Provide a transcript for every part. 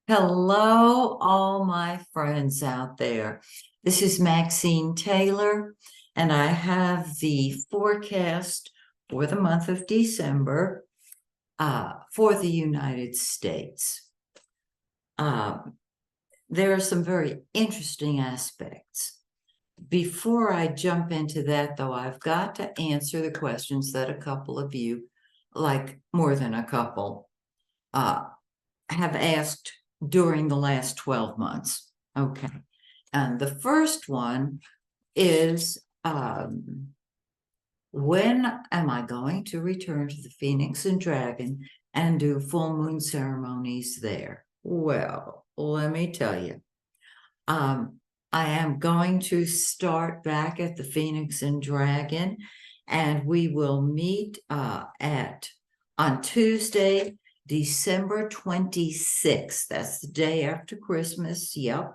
Hello, all my friends out there. This is Maxine Taylor, and I have the forecast for the month of December for the United States. There are some very interesting aspects. Before I jump into that, though, I've got to answer the questions that a couple of you, like more than a couple, have asked during the last 12 months. Okay. And the first one is when am I going to return to the Phoenix and Dragon and do full moon ceremonies there? Well, let me tell you, I am going to start back at the Phoenix and Dragon, and we will meet on Tuesday, December 26th. That's the day after Christmas. Yep.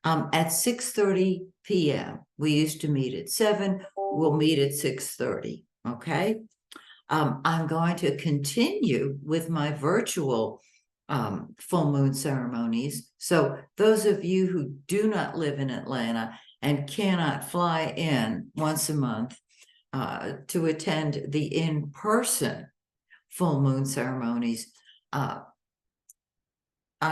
At 6:30 p.m. We used to meet at 7. We'll meet at 6:30. Okay. I'm going to continue with my virtual full moon ceremonies. So those of you who do not live in Atlanta and cannot fly in once a month to attend the in-person full moon ceremonies, I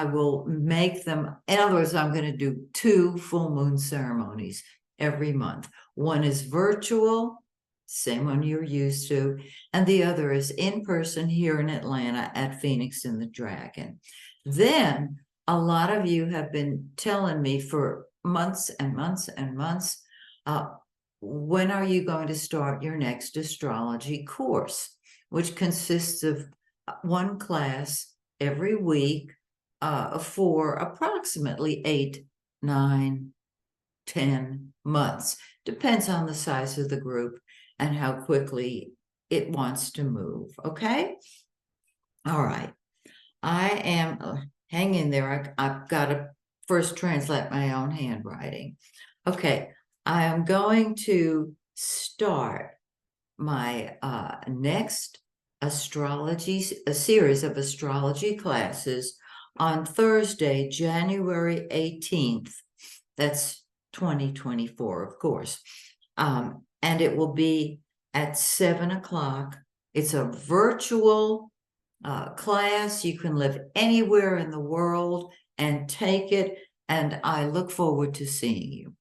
will make them. In other words, I'm going to do 2 full moon ceremonies every month. One is virtual, same one you're used to, and the other is in person here in Atlanta at Phoenix and the Dragon. Then a lot of you have been telling me for months and months and months, when are you going to start your next astrology course, which consists of 1 class every week for approximately 8, 9, 10 months. Depends on the size of the group and how quickly it wants to move. Okay. All right. I am hang in there. I've got to first translate my own handwriting. Okay. I am going to start my next a series of astrology classes on Thursday, January 18th. That's 2024, of course. And it will be at 7 o'clock. It's a virtual class. You can live anywhere in the world and take it. And I look forward to seeing you.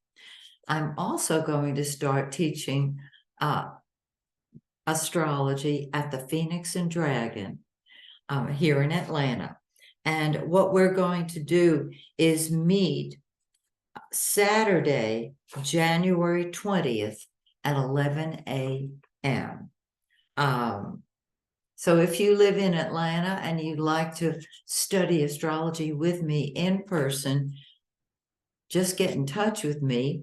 I'm also going to start teaching astrology at the Phoenix and Dragon here in Atlanta. And what we're going to do is meet Saturday, January 20th at 11 a.m. So if you live in Atlanta and you'd like to study astrology with me in person, just get in touch with me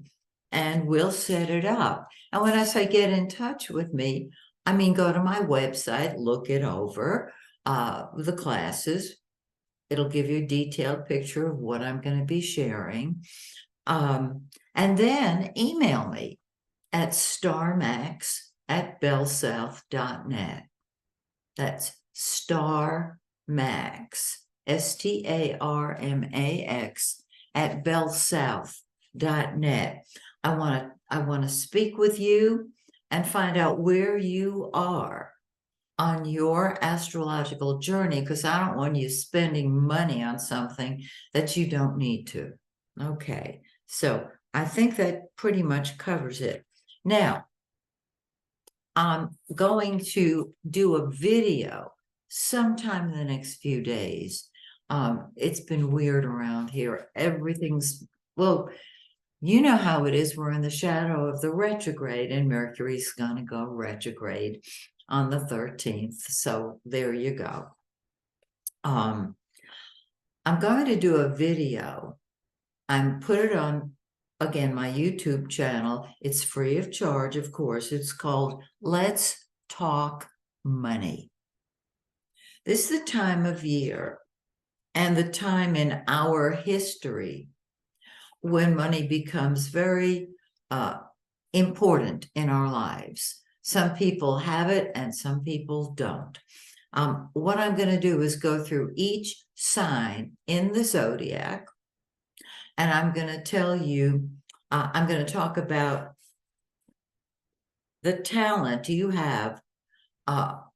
and we'll set it up. And when I say get in touch with me, I mean go to my website, look it over, the classes. It'll give you a detailed picture of what I'm going to be sharing. And then email me at starmax@bellsouth.net. That's starmax, STARMAX @bellsouth.net. I want to speak with you and find out where you are on your astrological journey, because I don't want you spending money on something that you don't need to. Okay, so I think that pretty much covers it. Now, I'm going to do a video sometime in the next few days. It's been weird around here. Everything's, well, you know how it is. We're in the shadow of the retrograde, and Mercury's going to go retrograde on the 13th. So there you go. I'm going to do a video. I'm put it on, again, my YouTube channel. It's free of charge, of course. It's called Let's Talk Money. This is the time of year and the time in our history when money becomes very important in our lives. Some people have it and some people don't. What I'm going to do is go through each sign in the zodiac, and I'm going to tell you, I'm going to talk about the talent you have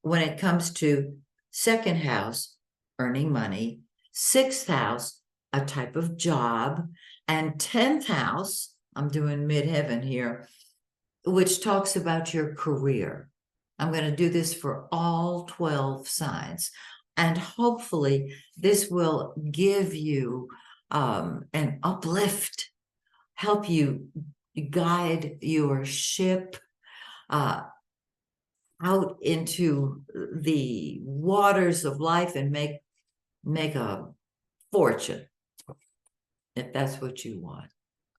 when it comes to second house, earning money, sixth house, a type of job, and 10th house, I'm doing midheaven here, which talks about your career. I'm going to do this for all 12 signs. And hopefully this will give you an uplift, help you guide your ship out into the waters of life and make a fortune, if that's what you want.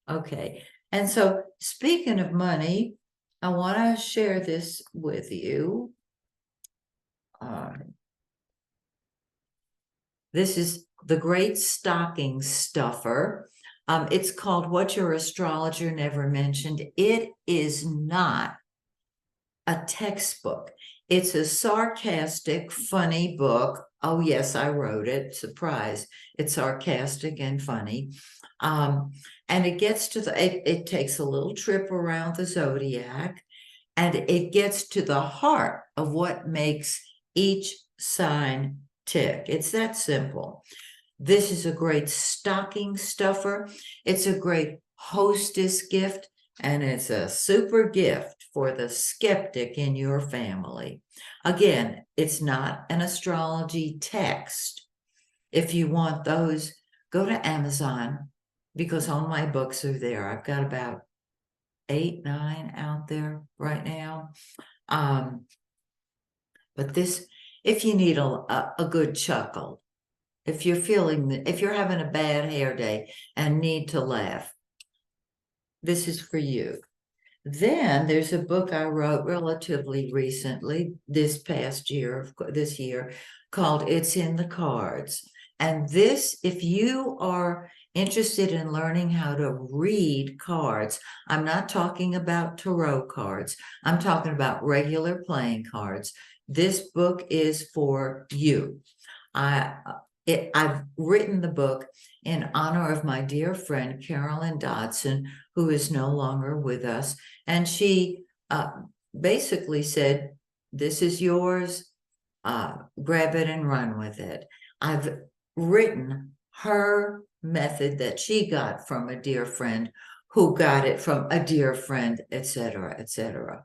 Okay. And so speaking of money, I want to share this with you. This is the Great Stocking Stuffer. It's called What Your Astrologer Never Mentioned. It is not a textbook. It's a sarcastic, funny book. Oh, yes, I wrote it. Surprise. It's sarcastic and funny. And it gets to it takes a little trip around the zodiac, and it gets to the heart of what makes each sign tick. It's that simple. This is a great stocking stuffer. It's a great hostess gift, and it's a super gift for the skeptic in your family. Again, it's not an astrology text. If you want those, go to Amazon, because all my books are there. I've got about 8, 9 out there right now. But this, if you need a good chuckle, if you're having a bad hair day and need to laugh, this is for you. Then there's a book I wrote relatively recently, this year, called It's in the Cards. And this, if you are interested in learning how to read cards, I'm not talking about tarot cards, I'm talking about regular playing cards. This book is for you. I've written the book in honor of my dear friend Carolyn Dodson, who is no longer with us. And she basically said, this is yours, grab it and run with it. I've written her method that she got from a dear friend who got it from a dear friend, etc., etc.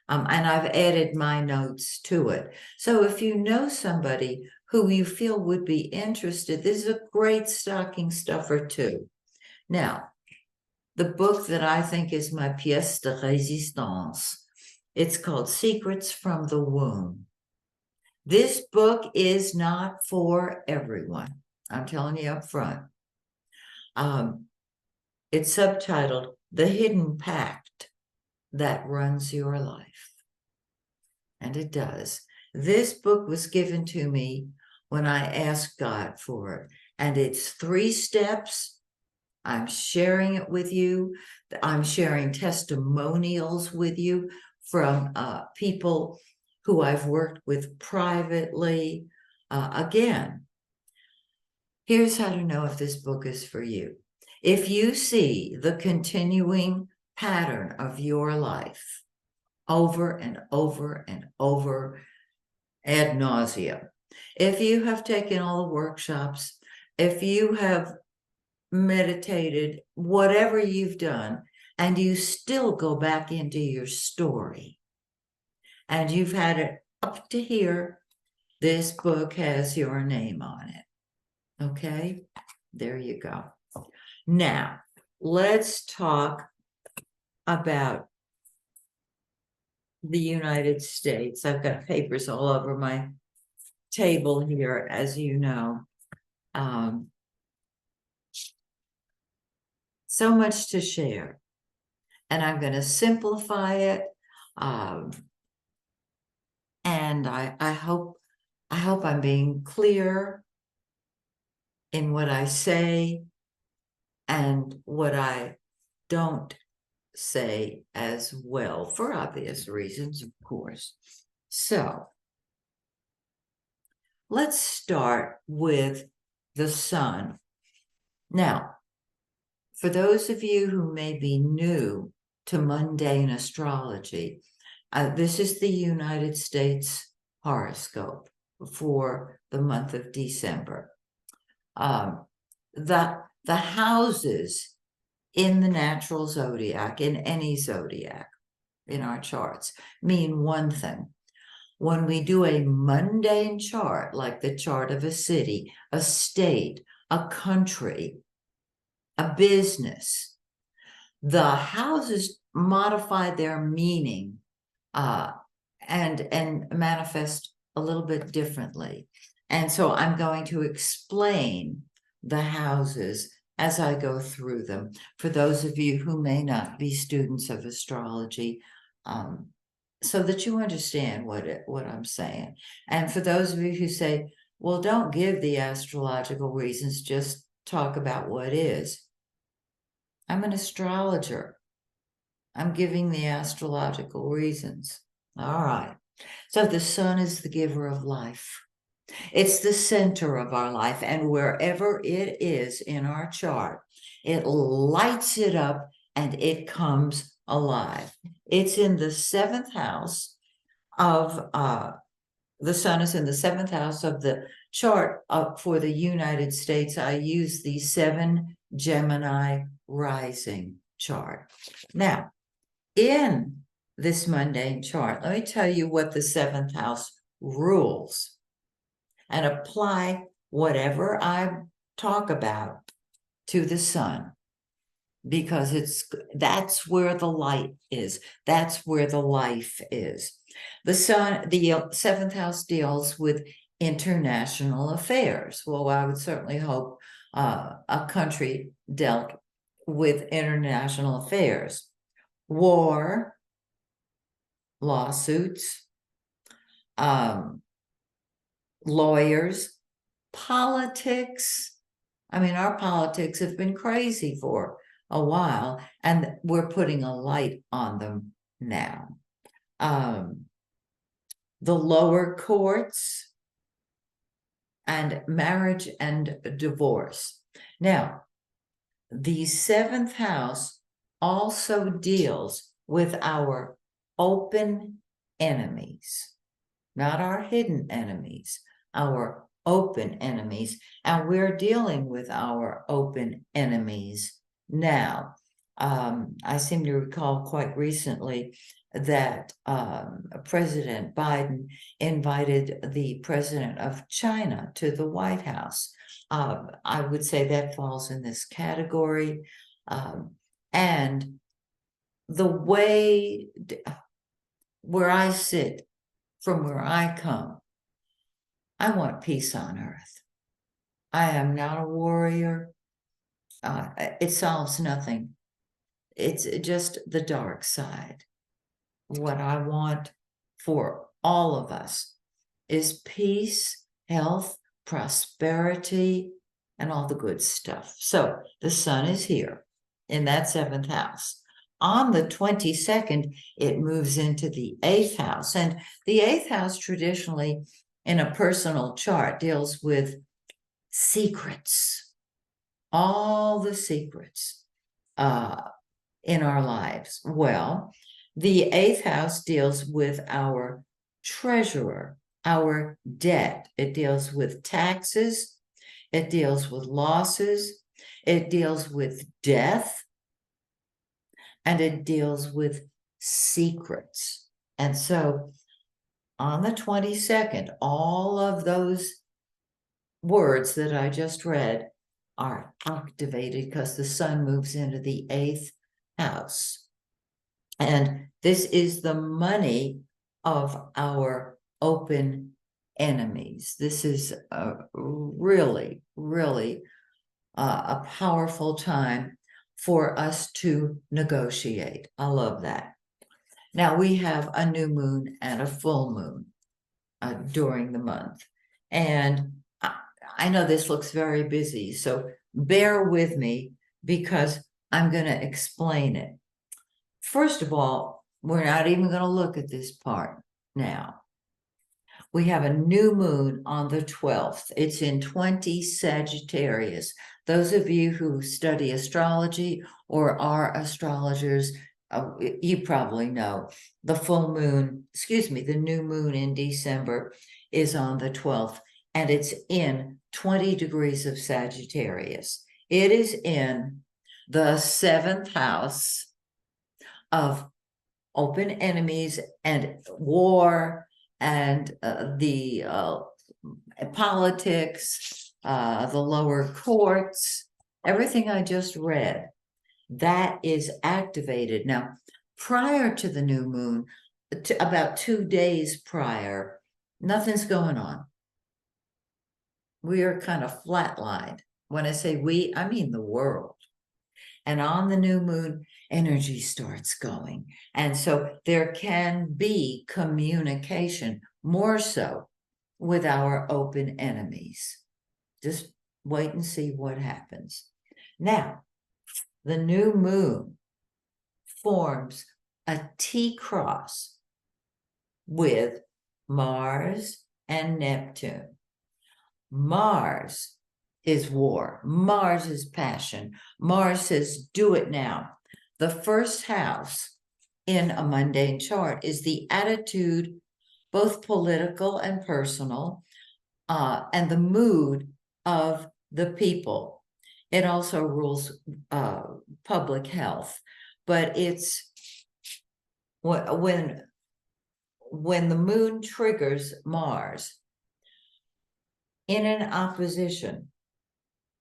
And I've added my notes to it. So if you know somebody who you feel would be interested, this is a great stocking stuffer too. Now, the book that I think is my pièce de résistance, it's called Secrets from the Womb. This book is not for everyone. I'm telling you up front. It's subtitled The Hidden Pact That Runs Your Life. And it does. This book was given to me when I asked God for it. And it's 3 steps. I'm sharing it with you. I'm sharing testimonials with you from people who I've worked with privately. Again, here's how to know if this book is for you. If you see the continuing pattern of your life over and over and over ad nauseum, if you have taken all the workshops, if you have meditated, whatever you've done, and you still go back into your story, and you've had it up to here, this book has your name on it. Okay, there you go. Now, let's talk about the United States. I've got papers all over my table here, as you know. So much to share, and I'm going to simplify it. And I hope I'm being clear in what I say and what I don't say as well, for obvious reasons, of course. So let's start with the sun. Now, for those of you who may be new to mundane astrology, this is the United States horoscope for the month of December. The houses in the natural zodiac, in any zodiac in our charts, mean one thing. When we do a mundane chart, like the chart of a city, a state, a country, a business, the houses modify their meaning and manifest a little bit differently. And so I'm going to explain the houses as I go through them, for those of you who may not be students of astrology, so that you understand what I'm saying. And for those of you who say, well, don't give the astrological reasons, just talk about what is. I'm an astrologer. I'm giving the astrological reasons. All right. So the sun is the giver of life. It's the center of our life, and wherever it is in our chart, it lights it up and it comes alive. It's in the seventh house of, the sun is in the seventh house of the chart for the United States. I use the 7 Gemini rising chart. Now, in this mundane chart, let me tell you what the seventh house rules, and apply whatever I talk about to the sun, because that's where the light is. That's where the life is. The sun, the seventh house deals with international affairs. Well, I would certainly hope a country dealt with international affairs. War, lawsuits, lawyers, politics. I mean, our politics have been crazy for a while, and we're putting a light on them now. The lower courts, and marriage and divorce. Now, the seventh house also deals with our open enemies, not our hidden enemies, our open enemies. And we're dealing with our open enemies now. I seem to recall quite recently that President Biden invited the president of China to the White House. I would say that falls in this category. And the way where I sit, from where I come, I want peace on earth. I am not a warrior. It solves nothing. It's just the dark side. What I want for all of us is peace, health, prosperity, and all the good stuff. So the sun is here in that seventh house. On the 22nd, it moves into the 8th house. And the 8th house traditionally in a personal chart deals with secrets, all the secrets in our lives. Well, the 8th house deals with our treasurer, our debt. It deals with taxes. It deals with losses. It deals with death. And it deals with secrets. And so on the 22nd, all of those words that I just read are activated because the sun moves into the 8th house. And this is the money of our open enemies. This is really, really a powerful time for us to negotiate. I love that. Now we have a new moon and a full moon during the month. And I know this looks very busy, so bear with me because I'm going to explain it. First of all, we're not even going to look at this part now. we have a new moon on the 12th. It's in 20 Sagittarius. Those of you who study astrology or are astrologers, you probably know the full moon, the new moon in December is on the 12th, and it's in 20 degrees of Sagittarius. It is in the 7th house of open enemies and war and the politics, the lower courts, everything I just read, that is activated. Now, prior to the new moon, about 2 days prior, nothing's going on. We are kind of flatlined. When I say we, I mean the world. And on the new moon, energy starts going. And so there can be communication, more so with our open enemies. Just wait and see what happens. Now, the new moon forms a T-cross with Mars and Neptune. Mars is war. Mars is passion. Mars says, do it now. The first house in a mundane chart is the attitude, both political and personal, and the mood of the people. It also rules public health, but it's when the moon triggers Mars in an opposition,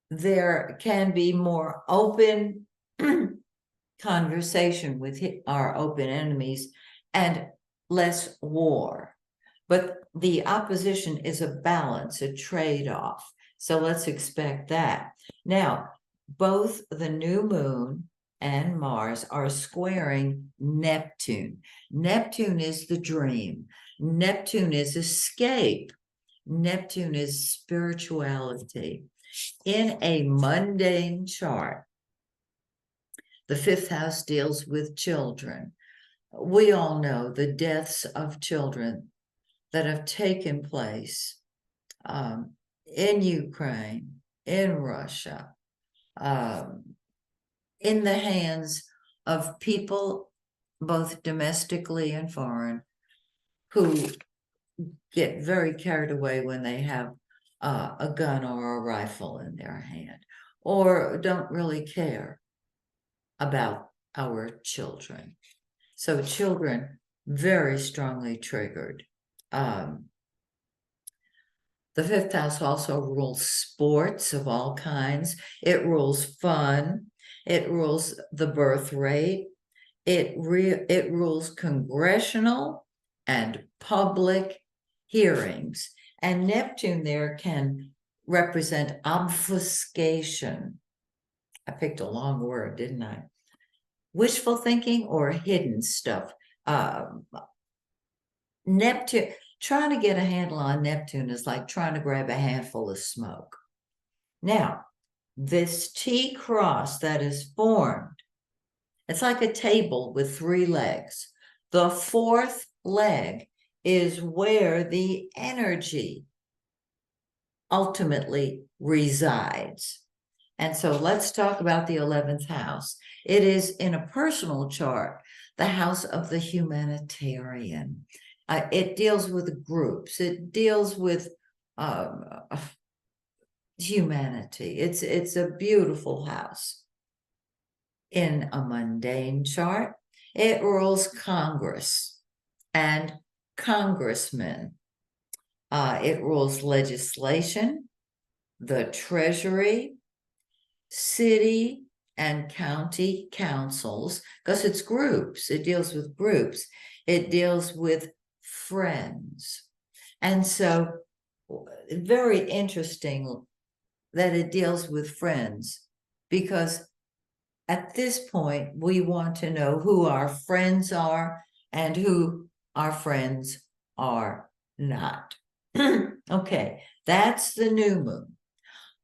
there can be more open conversation with our open enemies and less war. But the opposition is a balance, a trade-off. So let's expect that. Now, both the new moon and Mars are squaring Neptune. Neptune is the dream. Neptune is escape. Neptune is spirituality. In a mundane chart, the 5th house deals with children. We all know the deaths of children that have taken place in Ukraine, in Russia, in the hands of people, both domestically and foreign, who get very carried away when they have a gun or a rifle in their hand, or don't really care about our children. So children very strongly triggered. The 5th house also rules sports of all kinds. It rules fun. It rules the birth rate. It rules congressional and public hearings. And Neptune there can represent obfuscation. I picked a long word, didn't I? Wishful thinking or hidden stuff. Neptune, trying to get a handle on Neptune is like trying to grab a handful of smoke. Now, this T-cross that is formed, it's like a table with 3 legs. The 4th leg is where the energy ultimately resides. And so let's talk about the 11th house. It is, in a personal chart, the house of the humanitarian. It deals with groups. It deals with humanity. It's a beautiful house. In a mundane chart, it rules Congress and congressmen. It rules legislation, the treasury, city and county councils, because it's groups. It deals with groups. It deals with friends. And so very interesting that it deals with friends, because at this point, we want to know who our friends are and who our friends are not. Okay, that's the new moon.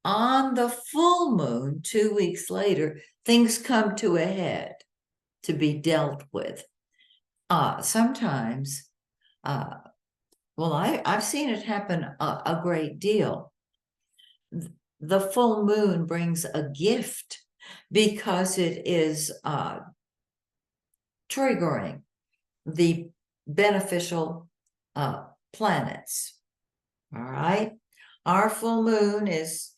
On the full moon, 2 weeks later, things come to a head to be dealt with. Sometimes Well, I've seen it happen a great deal. The full moon brings a gift because it is triggering the beneficial planets. All right. Our full moon is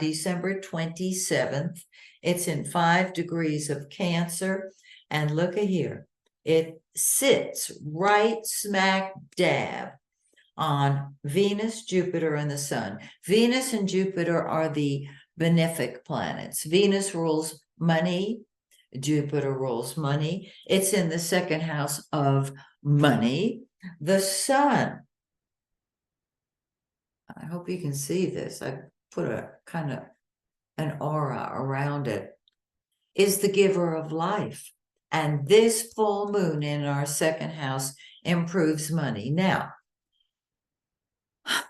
December 27th. It's in 5 degrees of Cancer. And look at here. It sits right smack dab on Venus, Jupiter, and the Sun. Venus and Jupiter are the benefic planets. Venus rules money. Jupiter rules money. It's in the second house of money. The Sun, I hope you can see this. I put a kind of an aura around it, is the giver of life. And this full moon in our second house improves money. Now,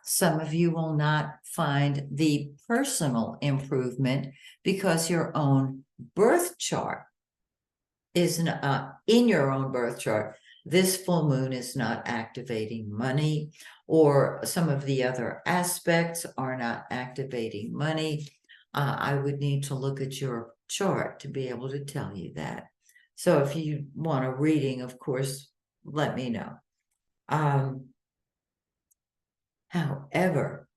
some of you will not find the personal improvement because your own birth chart is in your own birth chart. This full moon is not activating money, or some of the other aspects are not activating money. I would need to look at your chart to be able to tell you that. So if you want a reading, of course, let me know. However,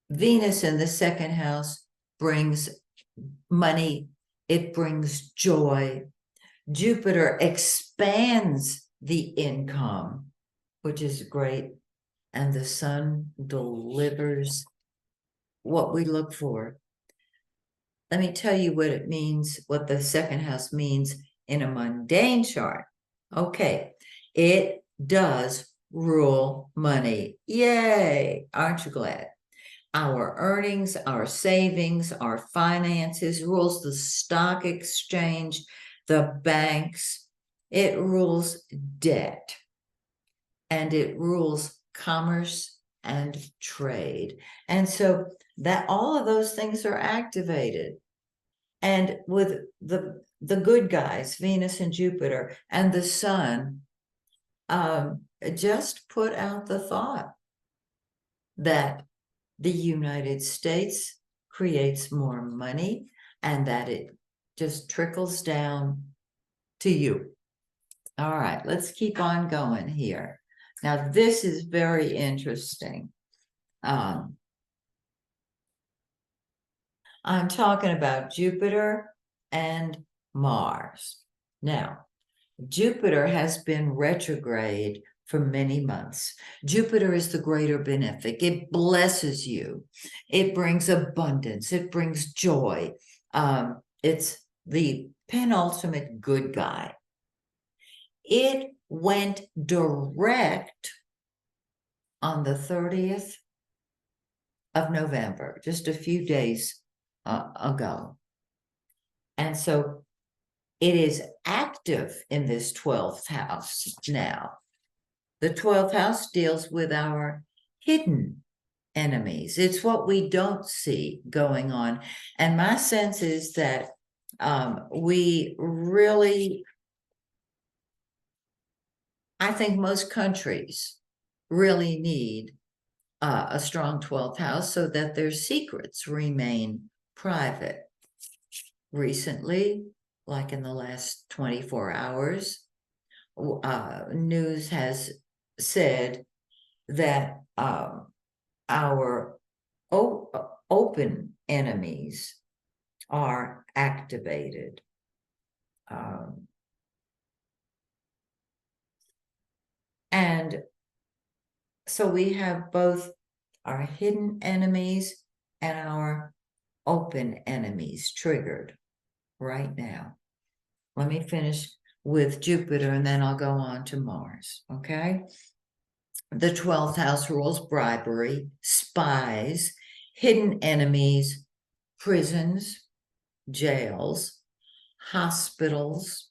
Venus in the second house brings money. It brings joy. Jupiter expands the income, which is great. And the Sun delivers what we look for. Let me tell you what it means, what the second house means in a mundane chart. Okay, it does rule money. Yay! Aren't you glad? Our earnings, our savings, our finances, rules the stock exchange, the banks. It rules debt, and it rules commerce and trade. And so that all of those things are activated. And with the good guys, Venus and Jupiter and the Sun, just put out the thought that the United States creates more money and that it just trickles down to you. All right, let's keep on going here. Now, this is very interesting. I'm talking about Jupiter and Mars. Now, Jupiter has been retrograde for many months. Jupiter is the greater benefic. It blesses you. It brings abundance. It brings joy. It's the penultimate good guy. It went direct on the 30th of November, just a few days ago. And so it is active in this 12th house now. The 12th house deals with our hidden enemies. It's what we don't see going on. And my sense is that we really, I think most countries really need a strong 12th house so that their secrets remain private. Recently, like in the last 24 hours, news has said that our open enemies are activated. And so we have both our hidden enemies and our open enemies triggered right now. Let me finish with Jupiter and then I'll go on to Mars, okay? The 12th house rules bribery, spies, hidden enemies, prisons, jails, hospitals,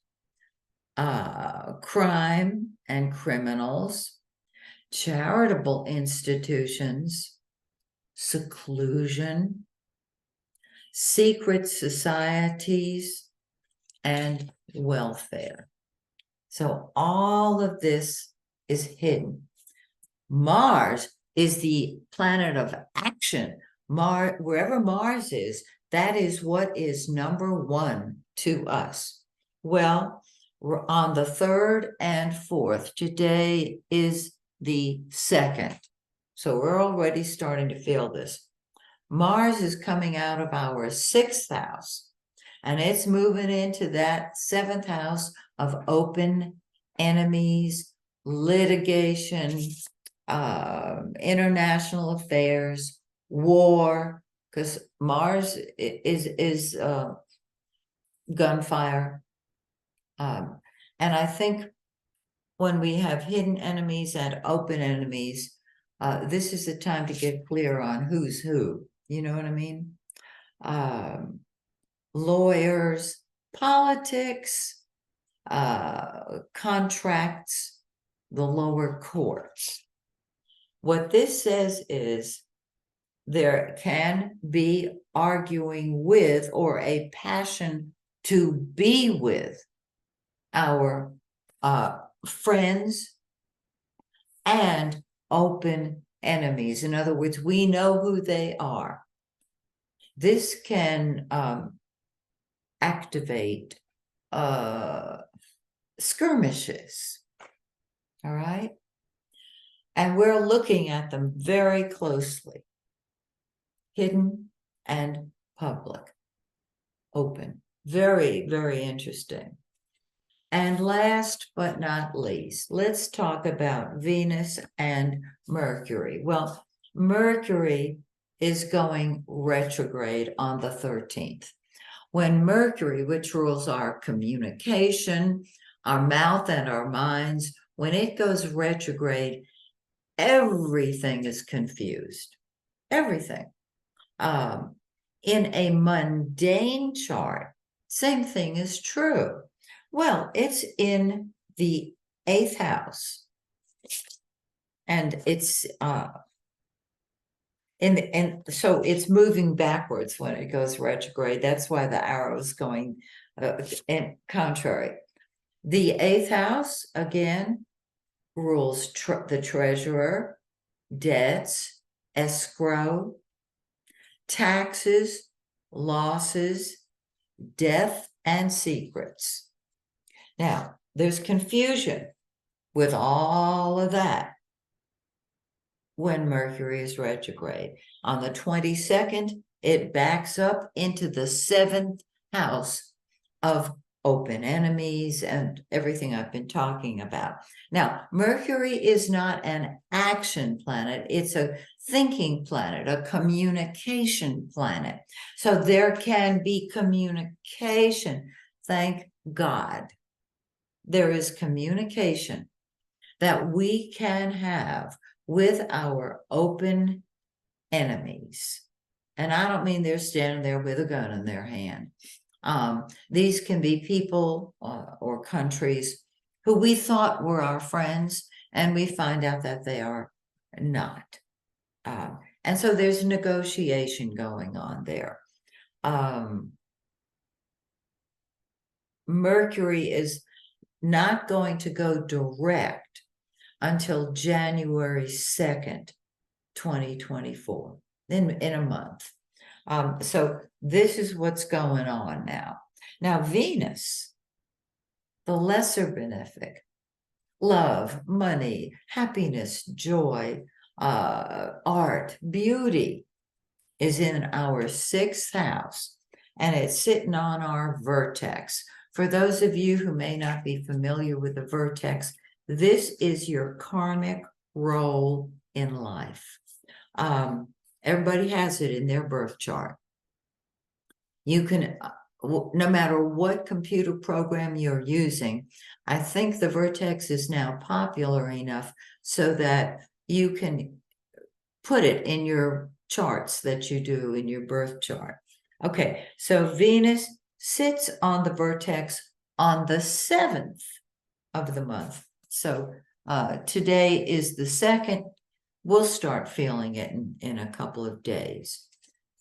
crime and criminals, charitable institutions, seclusion, secret societies, and welfare. So all of this is hidden. Mars is the planet of action. Wherever Mars is, that is what is number one to us. Well, we're on the 3rd and 4th. Today is the 2nd. So we're already starting to feel this. Mars is coming out of our 6th house, and it's moving into that 7th house of open enemies, litigation, international affairs, war, because Mars is gunfire. And I think when we have hidden enemies and open enemies, this is the time to get clear on who's who. You know what I mean? Lawyers, politics, contracts, the lower courts. What this says is there can be arguing with or a passion to be with our friends and open enemies. In other words, we know who they are. This can activate skirmishes, all right? And we're looking at them very closely. Hidden and public, open. Very, very interesting. And last but not least, let's talk about Venus and Mercury. Well, Mercury is going retrograde on the 13th. When Mercury, which rules our communication, our mouth and our minds, when it goes retrograde, everything is confused. Everything. In a mundane chart, same thing is true. Well, it's in the 8th house, and it's so it's moving backwards when it goes retrograde. That's why the arrow is going in contrary. The 8th house again rules the treasurer, debts, escrow, taxes, losses, death, and secrets. Now, there's confusion with all of that when Mercury is retrograde. On the 22nd, it backs up into the 7th house of open enemies and everything I've been talking about. Now, Mercury is not an action planet. It's a thinking planet, a communication planet. So there can be communication. Thank God. There is communication that we can have with our open enemies. And I don't mean they're standing there with a gun in their hand. These can be people or countries who we thought were our friends, and we find out that they are not. And so there's negotiation going on there. Mercury is not going to go direct until January 2nd, 2024, in a month. So this is what's going on now. Now, Venus, the lesser benefic, love, money, happiness, joy, art, beauty, is in our 6th house, and it's sitting on our vertex. For those of you who may not be familiar with the vertex, this is your karmic role in life. Everybody has it in their birth chart. You can, no matter what computer program you're using, I think the vertex is now popular enough so that you can put it in your charts that you do in your birth chart. Okay, so Venus sits on the vertex on the 7th of the month. So today is the 2nd. We'll start feeling it in a couple of days.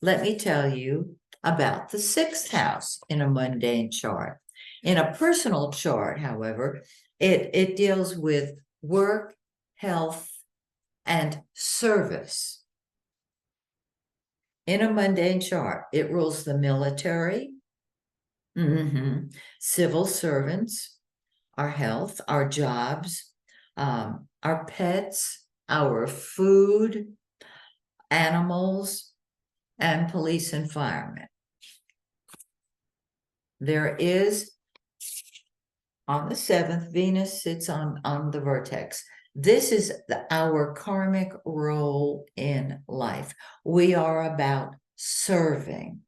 Let me tell you about the 6th house in a mundane chart. In a personal chart, however, it deals with work, health, and service. In a mundane chart, it rules the military, civil servants, our health, our jobs, our pets, our food, animals, and police and firemen. There is, on the 7th, Venus sits on the vertex. This is our karmic role in life. We are about serving.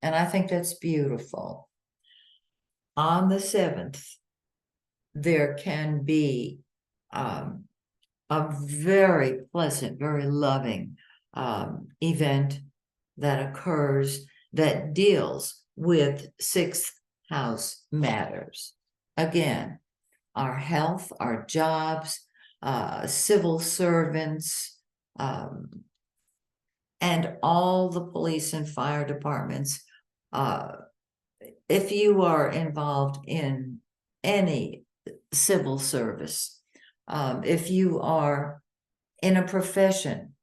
And I think that's beautiful. On the 7th, there can be a very pleasant, very loving event that occurs that deals with 6th house matters. Again, our health, our jobs, civil servants, and all the police and fire departments. If you are involved in any civil service, if you are in a profession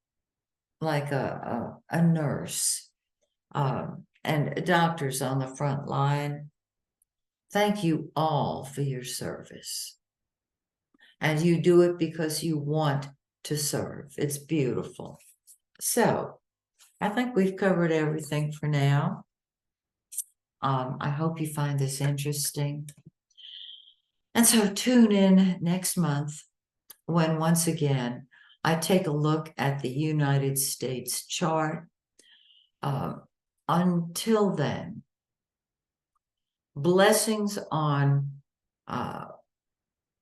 like a nurse, and doctors on the front line, thank you all for your service. And you do it because you want to serve. It's beautiful. So I think we've covered everything for now. I hope you find this interesting. And so tune in next month when once again I take a look at the United States chart. Until then, blessings on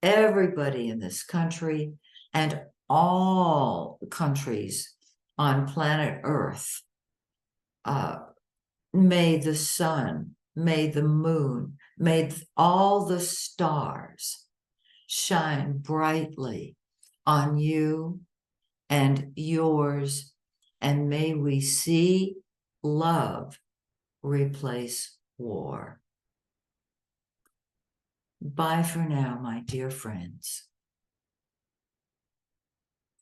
everybody in this country and all countries on planet Earth. May the sun, may the moon, may all the stars shine brightly on you and yours, and may we see love replace war. Bye for now, my dear friends.